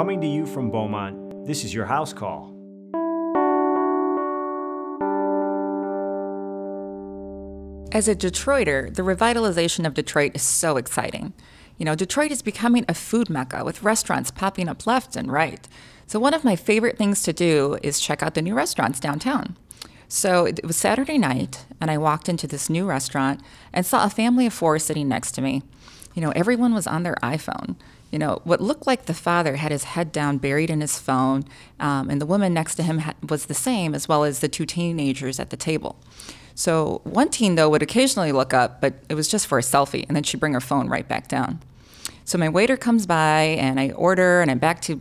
Coming to you from Beaumont, this is your house call. As a Detroiter, the revitalization of Detroit is so exciting. You know, Detroit is becoming a food mecca with restaurants popping up left and right. So one of my favorite things to do is check out the new restaurants downtown. So it was Saturday night, and I walked into this new restaurant and saw a family of four sitting next to me. You know, everyone was on their iPhone. You know, what looked like the father had his head down, buried in his phone, and the woman next to him was the same, as well as the two teenagers at the table. So one teen, though, would occasionally look up, but it was just for a selfie, and then she'd bring her phone right back down. So my waiter comes by, and I order, and I'm back to,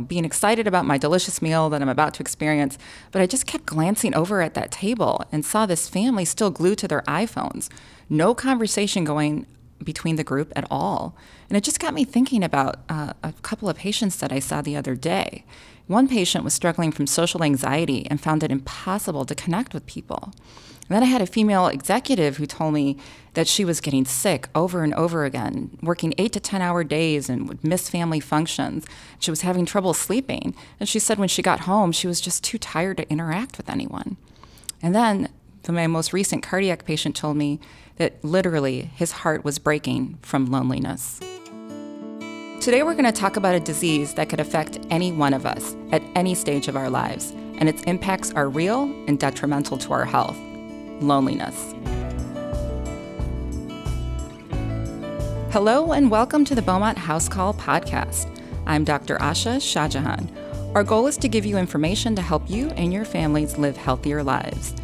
being excited about my delicious meal that I'm about to experience. But I just kept glancing over at that table and saw this family still glued to their iPhones. No conversation going between the group at all. And it just got me thinking about a couple of patients that I saw the other day. One patient was struggling from social anxiety and found it impossible to connect with people. And then I had a female executive who told me that she was getting sick over and over again, working 8 to 10-hour days and would miss family functions. She was having trouble sleeping. And she said when she got home, she was just too tired to interact with anyone. And then my most recent cardiac patient told me that literally his heart was breaking from loneliness. Today we're going to talk about a disease that could affect any one of us at any stage of our lives, and its impacts are real and detrimental to our health: loneliness. Hello and welcome to the Beaumont HouseCall podcast. I'm Dr. Asha Shahjahan. Our goal is to give you information to help you and your families live healthier lives.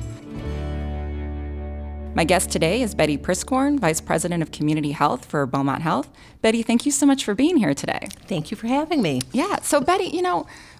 My guest today is Betty Priscorn, Vice President of Community Health for Beaumont Health. Betty, thank you so much for being here today. Thank you for having me. Yeah, so Betty,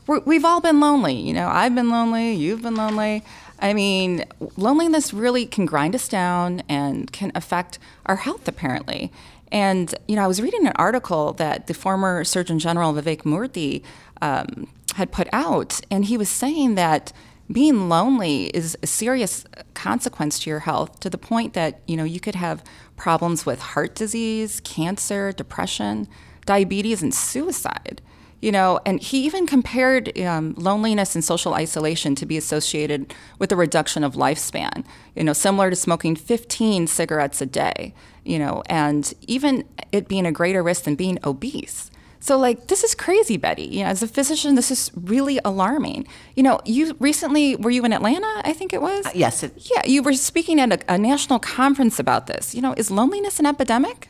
we've all been lonely. I've been lonely, you've been lonely. I mean, loneliness really can grind us down and can affect our health, apparently. And, I was reading an article that the former Surgeon General, Vivek Murthy, had put out, and he was saying that being lonely is a serious consequence to your health, to the point that, you could have problems with heart disease, cancer, depression, diabetes, and suicide. And he even compared loneliness and social isolation to be associated with a reduction of lifespan, similar to smoking 15 cigarettes a day, and even it being a greater risk than being obese. So, this is crazy, Betty. As a physician, this is really alarming. You recently, were you in Atlanta, I think it was? Yes. Yeah, you were speaking at a national conference about this. Is loneliness an epidemic?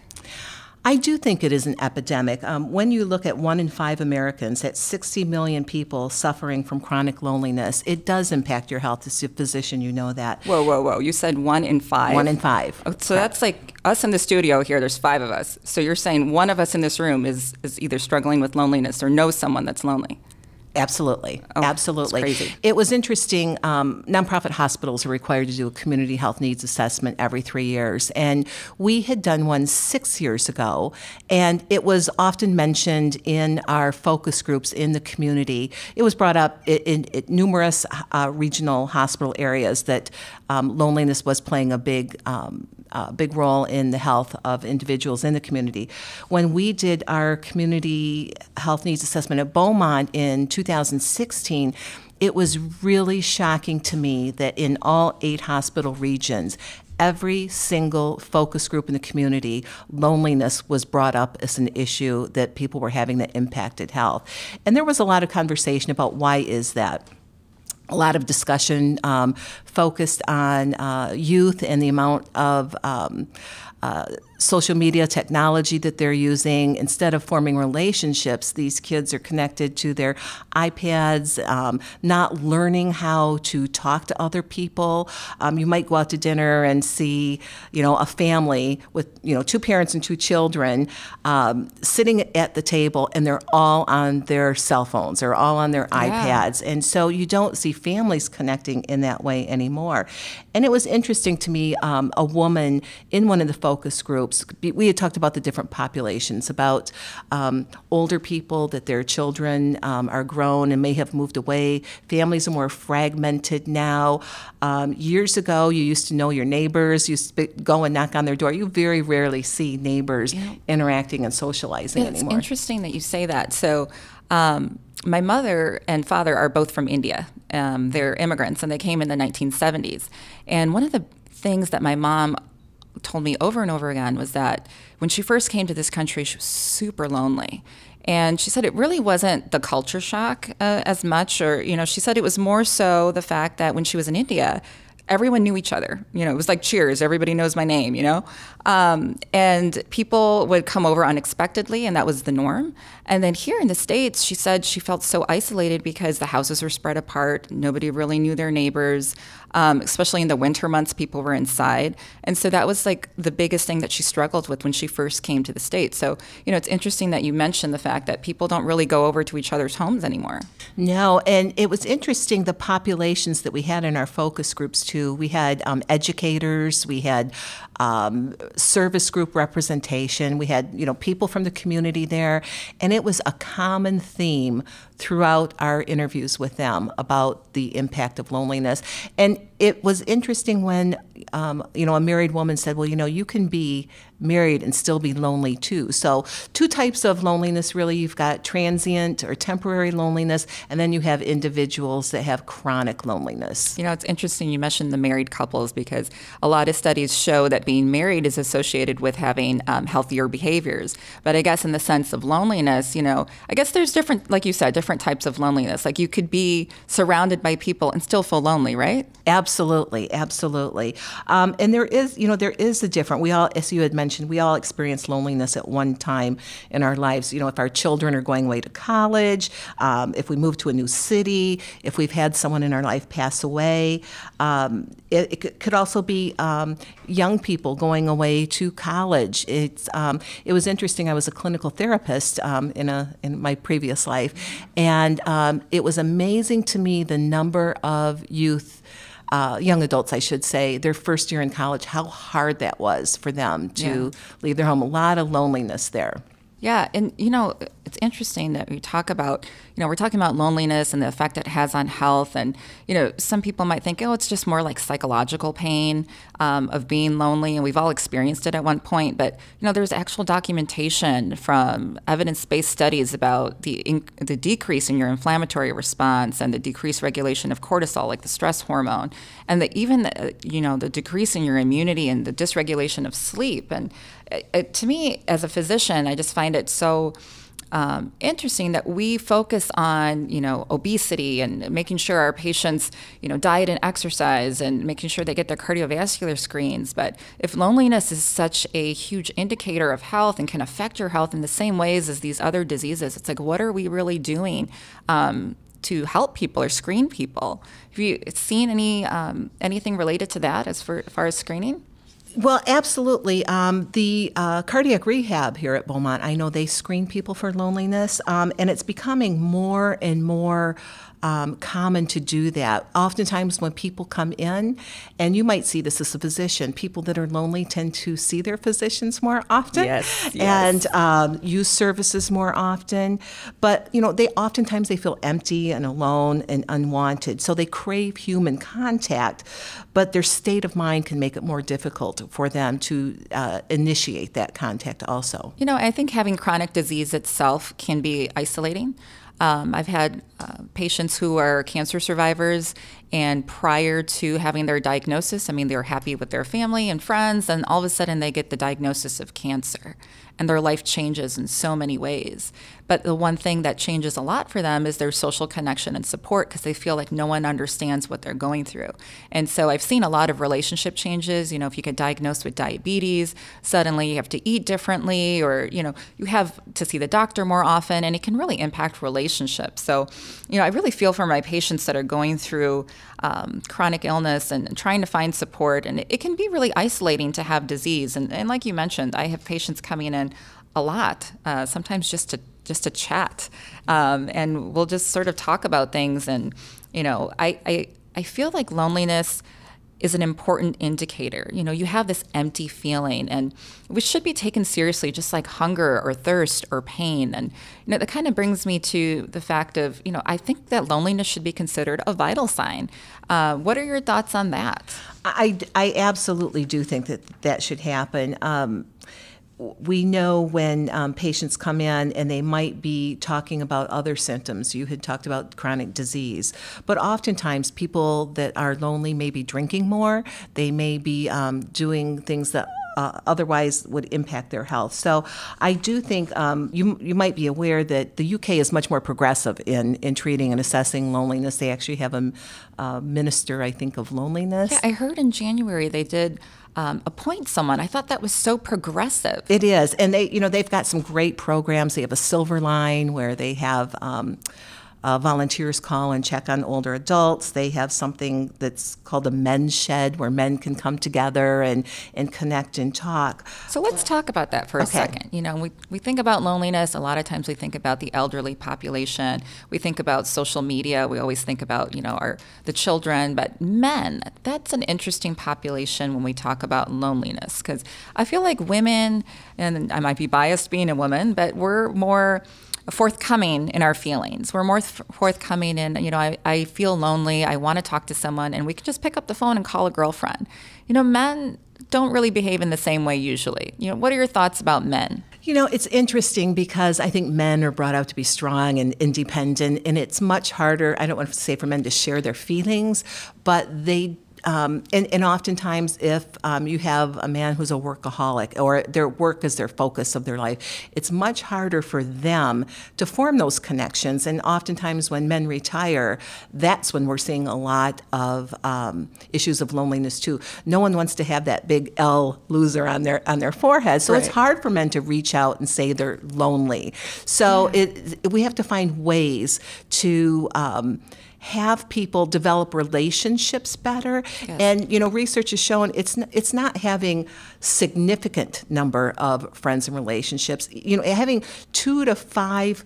I do think it is an epidemic. When you look at 1 in 5 Americans, that's 60 million people suffering from chronic loneliness, it does impact your health. As a physician, you know that. Whoa. You said 1 in 5? 1 in 5. Oh, so that's like us in the studio here, there's 5 of us. So you're saying one of us in this room is either struggling with loneliness or knows someone that's lonely? Absolutely. Oh, Absolutely. That's crazy. It was interesting. Nonprofit hospitals are required to do a community health needs assessment every 3 years. And we had done one 6 years ago. And it was often mentioned in our focus groups in the community. It was brought up in numerous regional hospital areas that loneliness was playing a big role in the health of individuals in the community. When we did our community health needs assessment at Beaumont in 2016, it was really shocking to me that in all 8 hospital regions, every single focus group in the community, loneliness was brought up as an issue that people were having that impacted health. And there was a lot of conversation about why is that. A lot of discussion focused on youth and the amount of social media technology that they're using. Instead of forming relationships, these kids are connected to their iPads, not learning how to talk to other people. You might go out to dinner and see, a family with, 2 parents and 2 children sitting at the table, and they're all on their cell phones. They're all on their iPads. And so you don't see families connecting in that way anymore. And it was interesting to me, a woman in one of the focus groups groups. We had talked about the different populations, about older people, that their children are grown and may have moved away. Families are more fragmented now. Years ago, you used to know your neighbors, you used to go and knock on their door. You very rarely see neighbors interacting and socializing anymore. It's interesting that you say that. So my mother and father are both from India. They're immigrants, and they came in the 1970s. And one of the things that my mom told me over and over again was that when she first came to this country, she was super lonely. And she said it really wasn't the culture shock as much, or, she said it was more so the fact that when she was in India, everyone knew each other. It was like Cheers. Everybody knows my name, and people would come over unexpectedly, and that was the norm. And then here in the States, she said she felt so isolated because the houses were spread apart. Nobody really knew their neighbors, especially in the winter months, people were inside. And so that was like the biggest thing that she struggled with when she first came to the States. So, it's interesting that you mentioned the fact that people don't really go over to each other's homes anymore. No, and it was interesting, the populations that we had in our focus groups too. We had educators, we had service group representation, we had people from the community there, and it was a common theme throughout our interviews with them about the impact of loneliness. And it was interesting when a married woman said, well, you can be married and still be lonely too. So two types of loneliness, really. You've got transient or temporary loneliness, and then you have individuals that have chronic loneliness. It's interesting you mentioned the married couples, because a lot of studies show that being married is associated with having healthier behaviors. But I guess in the sense of loneliness, I guess there's different, like you said, different types of loneliness. Like you could be surrounded by people and still feel lonely, right? Absolutely, absolutely. And there is a different, we all, as you had mentioned, we all experience loneliness at one time in our lives. If our children are going away to college, if we move to a new city, if we've had someone in our life pass away. It could also be young people going away to college. It was interesting. I was a clinical therapist in my previous life, and it was amazing to me the number of youth, young adults, I should say, their first year in college, how hard that was for them to leave their home. A lot of loneliness there. Yeah, and it's interesting that we talk about, we're talking about loneliness and the effect it has on health. And, some people might think, it's just more like psychological pain of being lonely. And we've all experienced it at one point. But, there's actual documentation from evidence-based studies about the decrease in your inflammatory response and the decreased regulation of cortisol, like the stress hormone, and the decrease in your immunity and the dysregulation of sleep. And to me, as a physician, I just find it so interesting that we focus on, obesity and making sure our patients, diet and exercise and making sure they get their cardiovascular screens. But if loneliness is such a huge indicator of health and can affect your health in the same ways as these other diseases, it's like, what are we really doing to help people or screen people? Have you seen anything related to that as far as screening? Well, absolutely. The cardiac rehab here at Beaumont, I know they screen people for loneliness, and it's becoming more and more common to do that. Oftentimes when people come in, and you might see this as a physician, people that are lonely tend to see their physicians more often and use services more often. But, they oftentimes feel empty and alone and unwanted. So they crave human contact, but their state of mind can make it more difficult for them to initiate that contact also. I think having chronic disease itself can be isolating. I've had patients who are cancer survivors, and prior to having their diagnosis, they were happy with their family and friends, and all of a sudden they get the diagnosis of cancer, and their life changes in so many ways. But the one thing that changes a lot for them is their social connection and support, because they feel like no one understands what they're going through. And so I've seen a lot of relationship changes. If you get diagnosed with diabetes, suddenly you have to eat differently, or, you have to see the doctor more often, and it can really impact relationships. So, I really feel for my patients that are going through chronic illness and trying to find support. And it can be really isolating to have disease. And like you mentioned, I have patients coming in a lot, sometimes just to chat, and we'll just sort of talk about things. And I feel like loneliness is an important indicator. You know, you have this empty feeling, and which should be taken seriously, just like hunger or thirst or pain. And, you know, that kind of brings me to the fact of, you know, I think that loneliness should be considered a vital sign. What are your thoughts on that? I absolutely do think that that should happen. We know when patients come in and they might be talking about other symptoms. You had talked about chronic disease, but oftentimes people that are lonely may be drinking more. They may be doing things that otherwise would impact their health. So I do think you might be aware that the UK is much more progressive in treating and assessing loneliness. They actually have a minister, I think, of loneliness. Yeah, I heard in January they did appoint someone. I thought that was so progressive. It is, and they've got some great programs. They have a Silver Line where they have volunteers call and check on older adults. They have something that's called a men's shed where men can come together and connect and talk. So let's talk about that for a second. You know, we think about loneliness. A lot of times we think about the elderly population. We think about social media. We always think about, you know, the children. But men, that's an interesting population when we talk about loneliness, because I feel like women, and I might be biased being a woman, but we're more forthcoming in our feelings. We're more forthcoming in, you know, I feel lonely, I want to talk to someone, and we can just pick up the phone and call a girlfriend. You know, men don't really behave in the same way usually. You know, what are your thoughts about men? You know, it's interesting because I think men are brought out to be strong and independent, and it's much harder, I don't want to say for men to share their feelings, but they and oftentimes if you have a man who's a workaholic or their work is their focus of their life, it's much harder for them to form those connections. And oftentimes when men retire, that's when we're seeing a lot of issues of loneliness too. No one wants to have that big L loser on their forehead. So It's hard for men to reach out and say they're lonely. So we have to find ways to have people develop relationships better. Yes. And, you know, research has shown it's not having significant number of friends and relationships. You know, having 2 to 5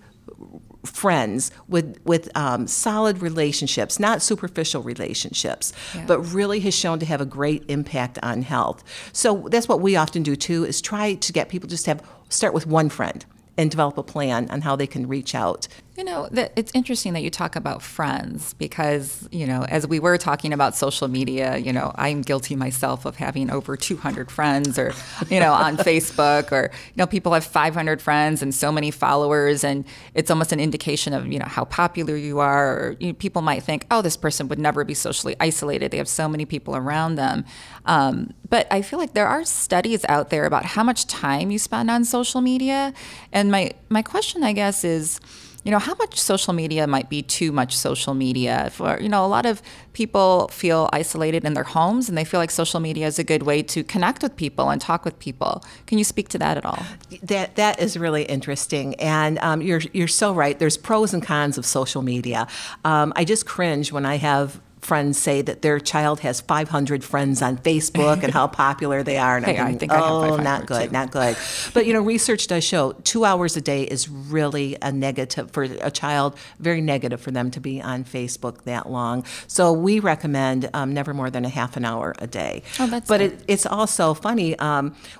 friends with solid relationships, not superficial relationships, but really has shown to have a great impact on health. So that's what we often do too, is try to get people just start with one friend and develop a plan on how they can reach out. You know, it's interesting that you talk about friends because, you know, as we were talking about social media, you know, I'm guilty myself of having over 200 friends or, you know, on Facebook, or, you know, people have 500 friends and so many followers, and it's almost an indication of, you know, how popular you are. Or, you know, people might think, oh, this person would never be socially isolated. They have so many people around them. But I feel like there are studies out there about how much time you spend on social media. And my question, I guess, is, you know, how much social media might be too much social media? For, you know, a lot of people feel isolated in their homes, and they feel like social media is a good way to connect with people and talk with people. Can you speak to that at all? That is really interesting, and you're so right. There's pros and cons of social media. I just cringe when I have friends say that their child has 500 friends on Facebook and how popular they are. And I think I have 500 not good, too. Not good. But, you know, research does show 2 hours a day is really a negative for a child, very negative for them to be on Facebook that long. So we recommend never more than a half an hour a day. Oh, that's but good. It's also funny.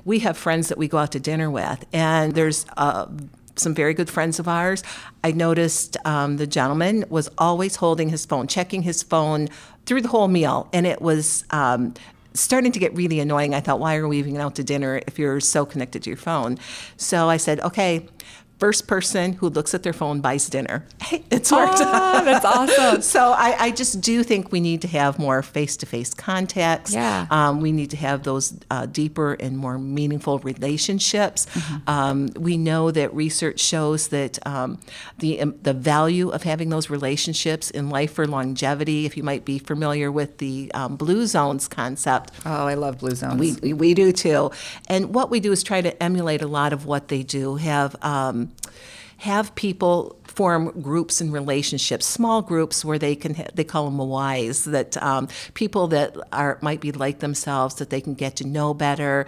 We have friends that we go out to dinner with, and there's some very good friends of ours. I noticed the gentleman was always holding his phone, checking his phone through the whole meal, and it was starting to get really annoying. I thought, why are we even out to dinner if you're so connected to your phone? So I said, okay, first person who looks at their phone buys dinner. Hey, it's worked. Oh, that's awesome. So I just do think we need to have more face-to-face contacts. Yeah. We need to have those deeper and more meaningful relationships. Mm-hmm. We know that research shows that the value of having those relationships in life for longevity, if you might be familiar with the Blue Zones concept. Oh, I love Blue Zones. We do too. And what we do is try to emulate a lot of what they do, have people form groups and relationships, small groups where they call them Ys, that people that might be like themselves, that they can get to know better,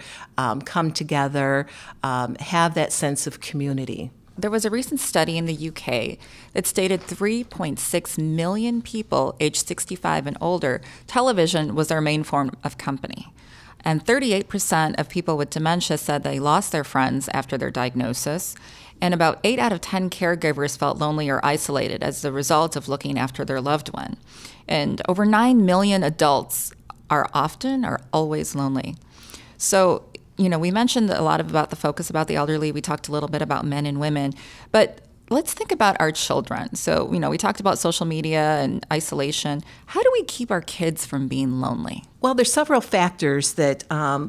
come together, have that sense of community. There was a recent study in the UK that stated 3.6 million people aged 65 and older, television was their main form of company. And 38% of people with dementia said they lost their friends after their diagnosis. And about 8 out of 10 caregivers felt lonely or isolated as the result of looking after their loved one. And over 9 million adults are often or always lonely. So, we mentioned a lot about the focus about the elderly. We talked a little bit about men and women, but let's think about our children. So, we talked about social media and isolation. How do we keep our kids from being lonely? Well, there's several factors that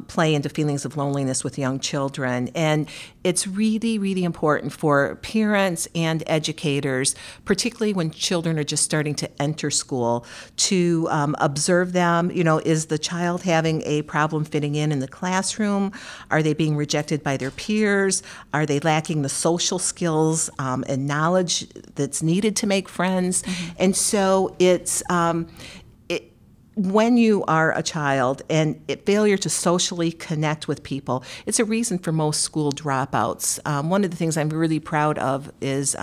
play into feelings of loneliness with young children, and it's really, really important for parents and educators, particularly when children are just starting to enter school, to observe them. Is the child having a problem fitting in the classroom? Are they being rejected by their peers? Are they lacking the social skills and knowledge that's needed to make friends? Mm-hmm. And so it's when you are a child and failure to socially connect with people, it's a reason for most school dropouts. One of the things I'm really proud of is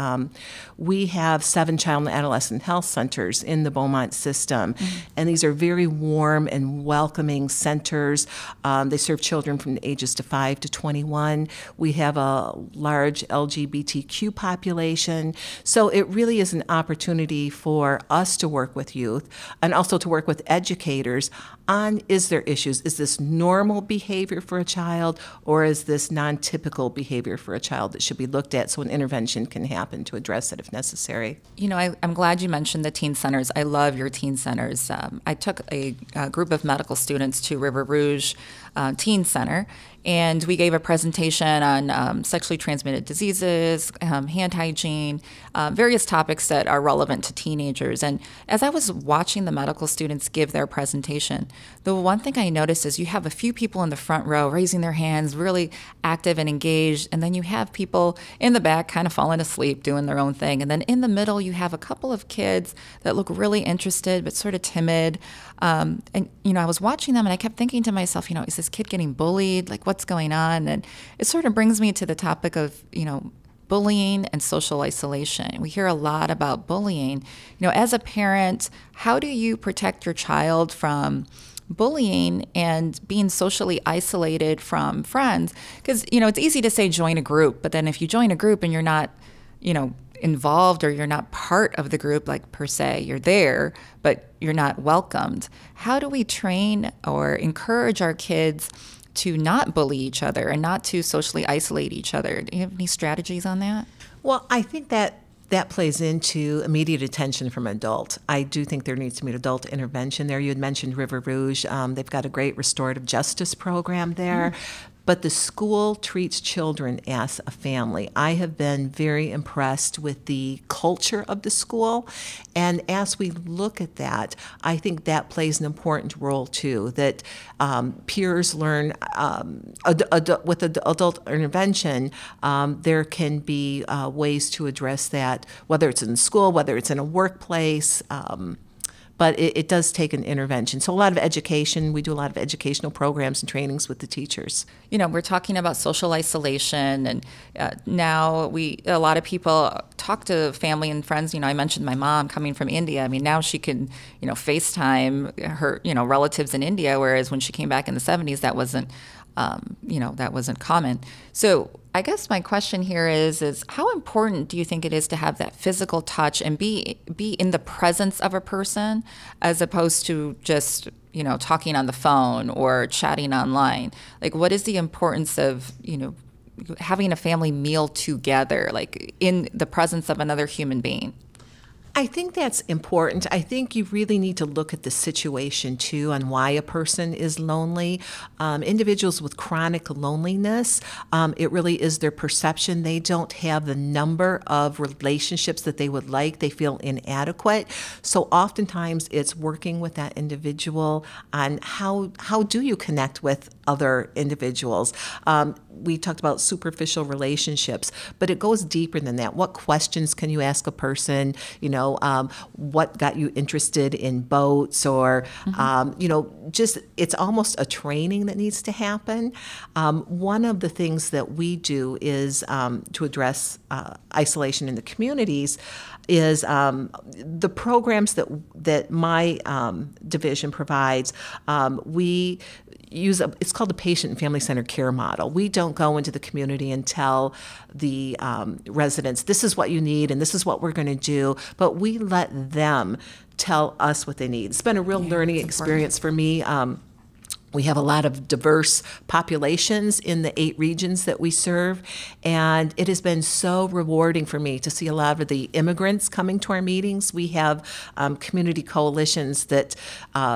we have 7 child and adolescent health centers in the Beaumont system, and these are very warm and welcoming centers. They serve children from the ages to 5 to 21. We have a large LGBTQ population, so it really is an opportunity for us to work with youth and also to work with educators on, is there issues? Is this normal behavior for a child, or is this non-typical behavior for a child that should be looked at so an intervention can happen to address it if necessary? I'm glad you mentioned the teen centers. I love your teen centers. I took a group of medical students to River Rouge Teen Center, and we gave a presentation on sexually transmitted diseases, hand hygiene, various topics that are relevant to teenagers. And as I was watching the medical students give their presentation, the one thing I noticed is you have a few people in the front row raising their hands, really active and engaged, and then you have people in the back kind of falling asleep, doing their own thing. And then in the middle, you have a couple of kids that look really interested but sort of timid. And I was watching them and I kept thinking to myself, is this kid getting bullied? Like, what's going on? And it sort of brings me to the topic of, bullying and social isolation. We hear a lot about bullying. As a parent, how do you protect your child from bullying and being socially isolated from friends? Because, it's easy to say join a group, but then if you join a group and you're not, involved, or you're not part of the group, like per se, you're there, but you're not welcomed. How do we train or encourage our kids to not bully each other and not to socially isolate each other? Do you have any strategies on that? Well, I think that plays into immediate attention from an adult. I do think there needs to be an adult intervention there. You had mentioned River Rouge. They've got a great restorative justice program there. But the school treats children as a family. I have been very impressed with the culture of the school. And as we look at that, I think that plays an important role too, that peers learn with adult intervention, there can be ways to address that, whether it's in school, whether it's in a workplace. But it does take an intervention. So a lot of education, we do a lot of educational programs and trainings with the teachers. We're talking about social isolation, and now a lot of people talk to family and friends. I mentioned my mom coming from India. I mean, now she can, FaceTime her, relatives in India, whereas when she came back in the 70s, that wasn't common. So I guess my question here is how important do you think it is to have that physical touch and be in the presence of a person as opposed to just, talking on the phone or chatting online? Like, what is the importance of, having a family meal together, like in the presence of another human being? I think that's important. I think you really need to look at the situation too on why a person is lonely. Individuals with chronic loneliness, it really is their perception. They don't have the number of relationships that they would like. They feel inadequate. So oftentimes it's working with that individual on how do you connect with other individuals. We talked about superficial relationships, but it goes deeper than that. What questions can you ask a person? what got you interested in boats, or, just it's almost a training that needs to happen. One of the things that we do is to address isolation in the communities is the programs that my division provides. We use it's called the patient and family centered care model. We don't go into the community and tell the residents, this is what you need and this is what we're going to do, but we let them tell us what they need. It's been a real learning experience for me. We have a lot of diverse populations in the 8 regions that we serve, and it has been so rewarding for me to see a lot of the immigrants coming to our meetings. We have community coalitions that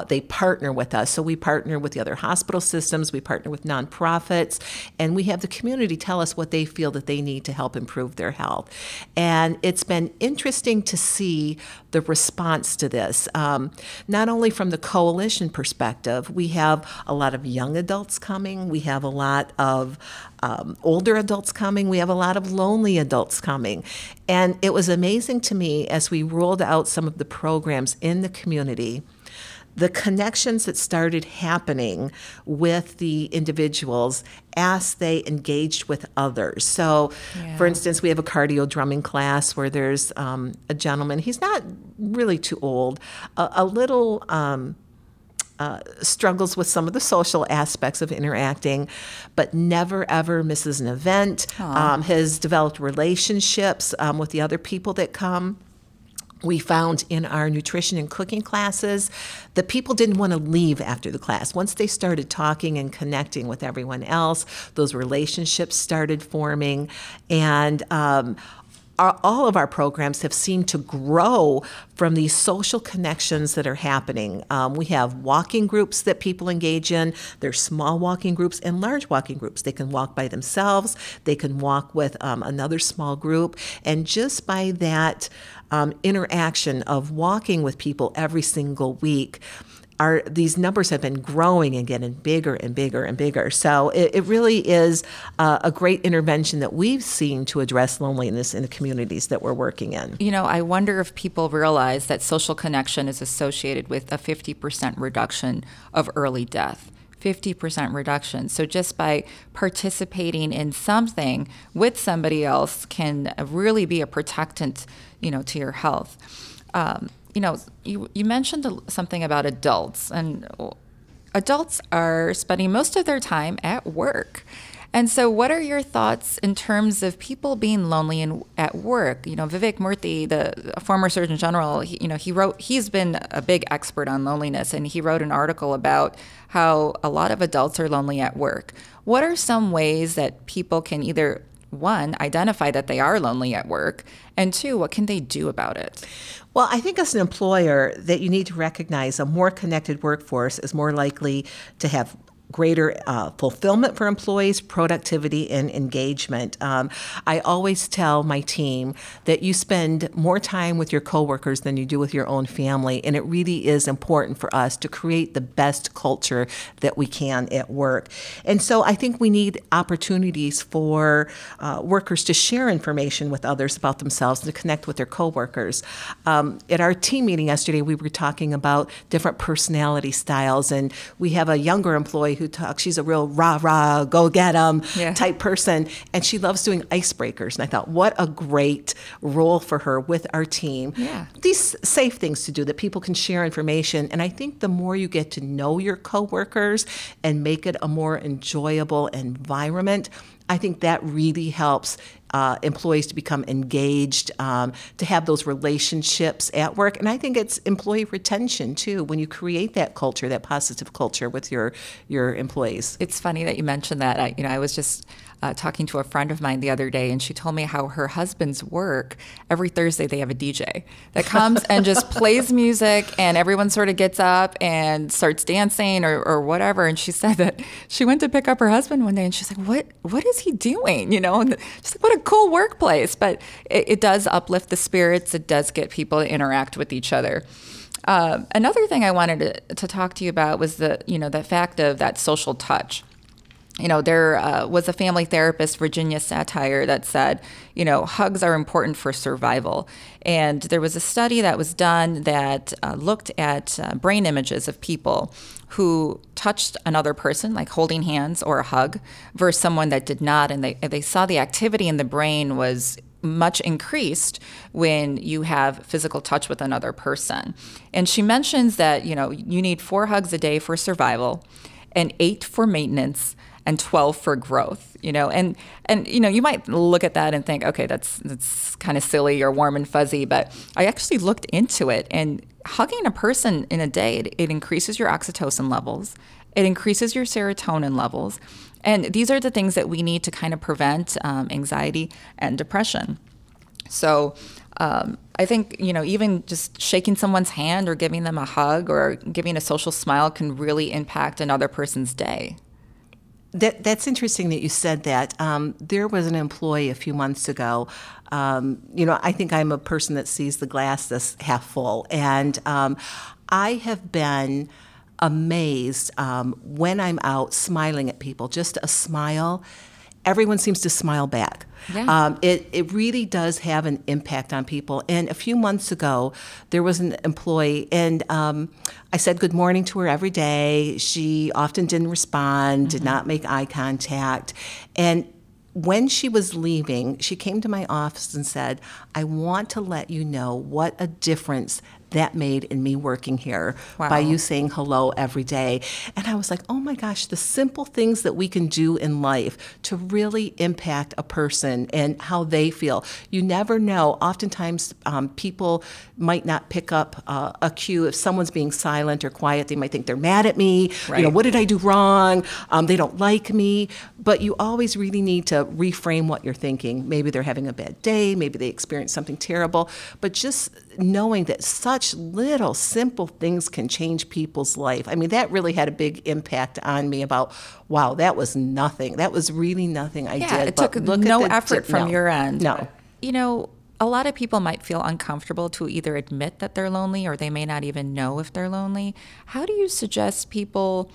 they partner with us. So we partner with the other hospital systems, we partner with nonprofits, and we have the community tell us what they feel that they need to help improve their health. And it's been interesting to see the response to this, not only from the coalition perspective. We have a lot of young adults coming. We have a lot of older adults coming. We have a lot of lonely adults coming. And it was amazing to me as we rolled out some of the programs in the community, the connections that started happening with the individuals as they engaged with others. So, for instance, we have a cardio drumming class where there's a gentleman, he's not really too old, a little struggles with some of the social aspects of interacting, but never ever misses an event, has developed relationships with the other people that come. We found in our nutrition and cooking classes that people didn't want to leave after the class. Once they started talking and connecting with everyone else, those relationships started forming, and all of our programs have seemed to grow from these social connections that are happening. We have walking groups that people engage in. There's small walking groups and large walking groups. They can walk by themselves. They can walk with another small group. And just by that interaction of walking with people every single week, these numbers have been growing and getting bigger and bigger and bigger. So it really is a great intervention that we've seen to address loneliness in the communities that we're working in. I wonder if people realize that social connection is associated with a 50% reduction of early death. 50% reduction. So just by participating in something with somebody else can really be a protectant, to your health. You mentioned something about adults, and adults are spending most of their time at work. And so what are your thoughts in terms of people being lonely at work? Vivek Murthy, the former Surgeon General, he's been a big expert on loneliness, and he wrote an article about how a lot of adults are lonely at work. What are some ways that people can either, one, identify that they are lonely at work, and two, what can they do about it? Well, I think as an employer that you need to recognize a more connected workforce is more likely to have greater fulfillment for employees, productivity, and engagement. I always tell my team that you spend more time with your coworkers than you do with your own family, and it really is important for us to create the best culture that we can at work. And so I think we need opportunities for workers to share information with others about themselves and to connect with their coworkers. At our team meeting yesterday, we were talking about different personality styles, and we have a younger employee who talks. She's a real rah-rah, go-get-em type person, and she loves doing icebreakers. And I thought, what a great role for her with our team. Yeah. These safe things to do that people can share information. And I think the more you get to know your coworkers and make it a more enjoyable environment, I think that really helps employees to become engaged, to have those relationships at work. And I think it's employee retention, too, when you create that culture, that positive culture with your employees. It's funny that you mentioned that. I was just talking to a friend of mine the other day, and she told me how her husband's work, every Thursday they have a DJ that comes and just plays music, and everyone sort of gets up and starts dancing or whatever. And she said that she went to pick up her husband one day, and she's like, what is he doing? And she's like, what a cool workplace. But it does uplift the spirits. It does get people to interact with each other. Another thing I wanted to talk to you about was the fact of that social touch. There was a family therapist, Virginia Satire, that said, hugs are important for survival. And there was a study that was done that looked at brain images of people who touched another person, like holding hands or a hug, versus someone that did not. And they saw the activity in the brain was much increased when you have physical touch with another person. And she mentions that, you need 4 hugs a day for survival and 8 for maintenance and 12 for growth, and you might look at that and think, okay, that's kind of silly or warm and fuzzy, but I actually looked into it, and hugging a person in a day, it increases your oxytocin levels, it increases your serotonin levels, and these are the things that we need to kind of prevent anxiety and depression. So I think, even just shaking someone's hand or giving them a hug or giving a social smile can really impact another person's day. That's interesting that you said that. There was an employee a few months ago. I think I'm a person that sees the glass as half full. And I have been amazed when I'm out smiling at people, just a smile. Everyone seems to smile back. Yeah. It really does have an impact on people. And a few months ago, there was an employee, and I said good morning to her every day. She often didn't respond, did not make eye contact. And when she was leaving, she came to my office and said, I want to let you know what a difference that made in me working here by you saying hello every day. And I was like, oh my gosh, the simple things that we can do in life to really impact a person and how they feel. You never know. Oftentimes, people might not pick up a cue. If someone's being silent or quiet, they might think they're mad at me. Right. What did I do wrong? They don't like me. But you always really need to reframe what you're thinking. Maybe they're having a bad day. Maybe they experienced something terrible. But just knowing that such little simple things can change people's life. I mean, that really had a big impact on me about, wow, that was nothing. That was really nothing I did. Yeah, it took no effort from your end. No. A lot of people might feel uncomfortable to either admit that they're lonely or they may not even know if they're lonely. How do you suggest people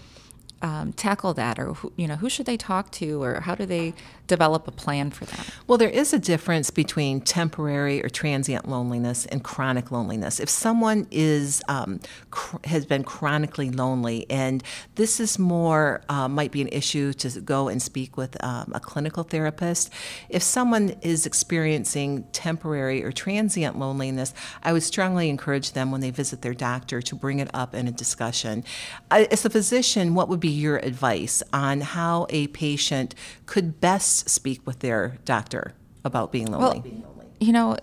tackle that, or who should they talk to, or how do they develop a plan for that? Well, there is a difference between temporary or transient loneliness and chronic loneliness. If someone has been chronically lonely, and this is more might be an issue to go and speak with a clinical therapist. If someone is experiencing temporary or transient loneliness, I would strongly encourage them when they visit their doctor to bring it up in a discussion. As a physician, what would be your advice on how a patient could best speak with their doctor about being lonely? Well,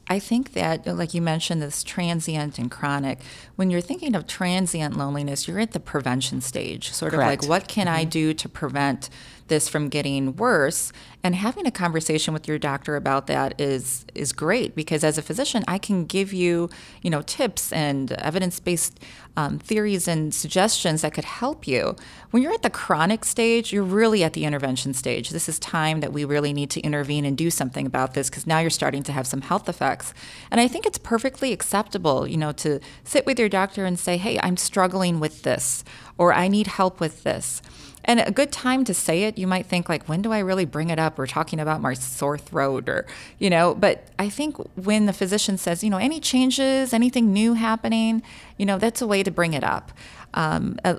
I think that, like you mentioned, this transient and chronic, when you're thinking of transient loneliness, you're at the prevention stage, sort Correct. of like, what can I do to prevent this from getting worse? And having a conversation with your doctor about that is great, because as a physician, I can give you, tips and evidence-based theories and suggestions that could help you. When you're at the chronic stage, you're really at the intervention stage. This is time that we really need to intervene and do something about this, because now you're starting to have some health effects. And I think it's perfectly acceptable, to sit with your doctor and say, hey, I'm struggling with this, or I need help with this. And a good time to say it, you might think, like, when do I really bring it up? We're talking about my sore throat, or, but I think when the physician says, any changes, anything new happening, that's a way to bring it up.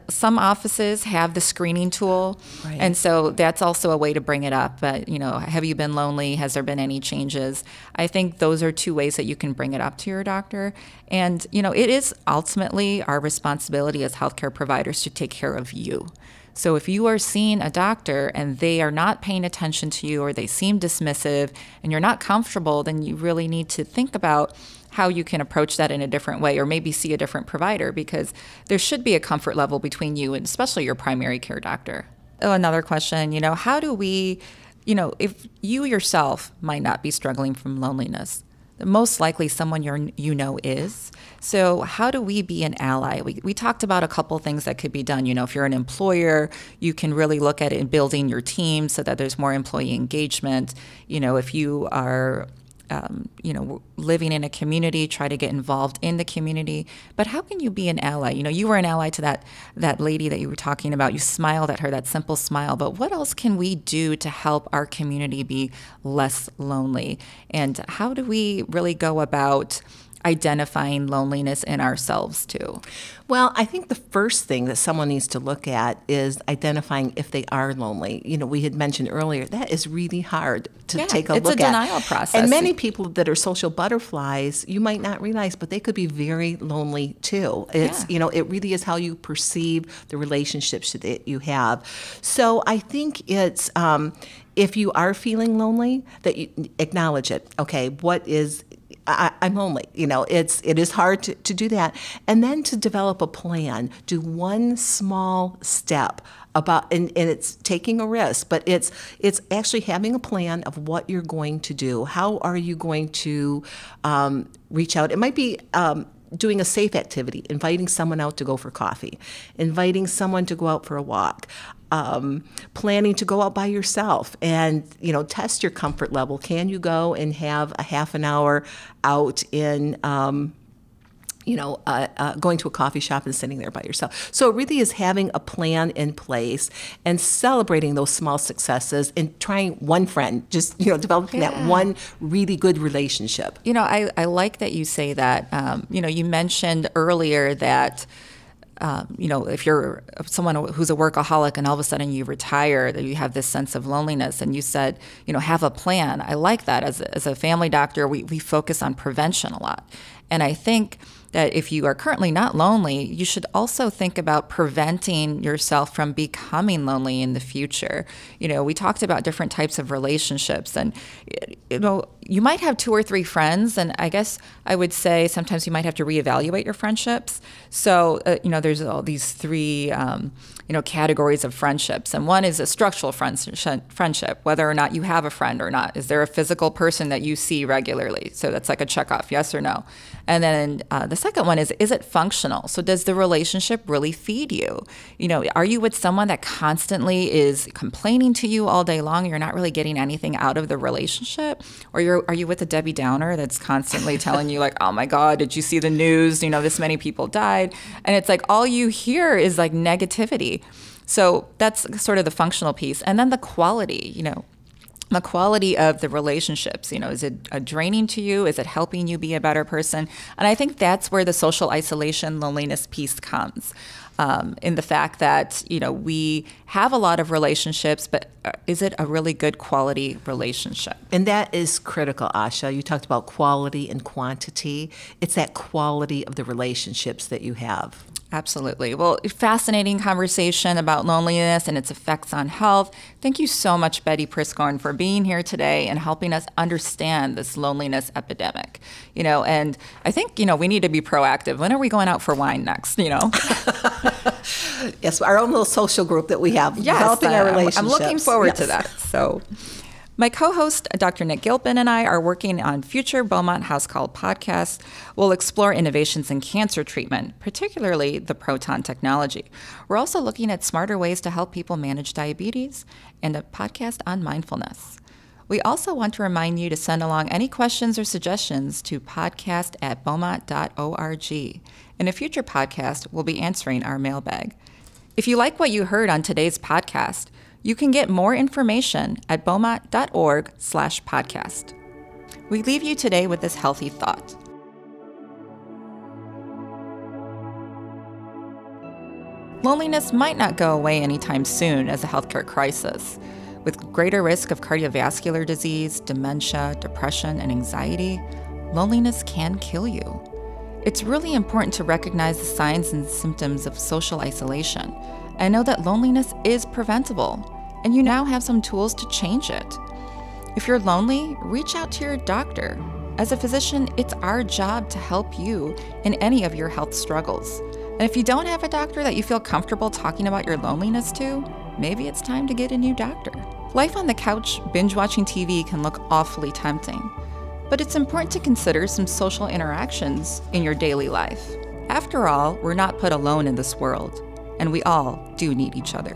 Some offices have the screening tool, right. And so that's also a way to bring it up. But, have you been lonely? Has there been any changes? I think those are 2 ways that you can bring it up to your doctor. And, it is ultimately our responsibility as healthcare providers to take care of you. So if you are seeing a doctor and they are not paying attention to you, or they seem dismissive, and you're not comfortable, then you really need to think about how you can approach that in a different way, or maybe see a different provider, because there should be a comfort level between you and especially your primary care doctor. Another question, how do we, if you yourself might not be struggling from loneliness, most likely someone is. So how do we be an ally? We talked about a couple things that could be done. If you're an employer, you can really look at it in building your team so that there's more employee engagement. If you are living in a community, try to get involved in the community. But how can you be an ally? You were an ally to that lady that you were talking about. You smiled at her, that simple smile. But what else can we do to help our community be less lonely? And how do we really go about identifying loneliness in ourselves too? Well, I think the first thing that someone needs to look at is identifying if they are lonely. We had mentioned earlier, that is really hard to take a look at. It's a denial process. And many people that are social butterflies, you might not realize, but they could be very lonely too. It's, it really is how you perceive the relationships that you have. So I think it's, if you are feeling lonely, that you acknowledge it. Okay, what is I'm lonely. It is hard to do that. And then to develop a plan, do one small step and it's taking a risk, but it's actually having a plan of what you're going to do. How are you going to reach out? It might be doing a safe activity, inviting someone out to go for coffee, inviting someone to go out for a walk, planning to go out by yourself and, test your comfort level. Can you go and have a half an hour out in, going to a coffee shop and sitting there by yourself? So it really is having a plan in place and celebrating those small successes and trying one friend, just, developing that one really good relationship. I like that you say that. You mentioned earlier that if you're someone who's a workaholic and all of a sudden you retire, that you have this sense of loneliness, and you said, have a plan. I like that. As a family doctor, we focus on prevention a lot. And I think that if you are currently not lonely, you should also think about preventing yourself from becoming lonely in the future. We talked about different types of relationships, and you might have 2 or 3 friends, and I guess I would say sometimes you might have to reevaluate your friendships. So, there's all these 3 categories of friendships, and one is a structural friendship, whether or not you have a friend or not. Is there a physical person that you see regularly? So that's like a checkoff, yes or no. And then the second one is it functional? So does the relationship really feed you? Are you with someone that constantly is complaining to you all day long? You're not really getting anything out of the relationship? Or are you with a Debbie Downer that's constantly telling you like, oh my God, did you see the news? This many people died. And it's like all you hear is like negativity. So that's sort of the functional piece. And then the quality, the quality of the relationships, is it draining to you? Is it helping you be a better person? And I think that's where the social isolation, loneliness piece comes, in the fact that, we have a lot of relationships, but is it a really good quality relationship? And that is critical, Asha. You talked about quality and quantity. It's that quality of the relationships that you have. Absolutely. Well, fascinating conversation about loneliness and its effects on health. Thank you so much, Betty Priscorn, for being here today and helping us understand this loneliness epidemic. And I think, we need to be proactive. When are we going out for wine next, Yes, our own little social group that we have, developing our relationships. I'm looking forward to that. So my co-host, Dr. Nick Gilpin, and I are working on future Beaumont HouseCall podcasts. We'll explore innovations in cancer treatment, particularly the proton technology. We're also looking at smarter ways to help people manage diabetes and a podcast on mindfulness. We also want to remind you to send along any questions or suggestions to podcast@beaumont.org. In a future podcast, we'll be answering our mailbag. If you like what you heard on today's podcast, you can get more information at beaumont.org/podcast. We leave you today with this healthy thought. Loneliness might not go away anytime soon as a healthcare crisis. With greater risk of cardiovascular disease, dementia, depression, and anxiety, loneliness can kill you. It's really important to recognize the signs and symptoms of social isolation and know that loneliness is preventable, and you now have some tools to change it. If you're lonely, reach out to your doctor. As a physician, it's our job to help you in any of your health struggles. And if you don't have a doctor that you feel comfortable talking about your loneliness to, maybe it's time to get a new doctor. Life on the couch, binge-watching TV can look awfully tempting, but it's important to consider some social interactions in your daily life. After all, we're not put alone in this world, and we all do need each other.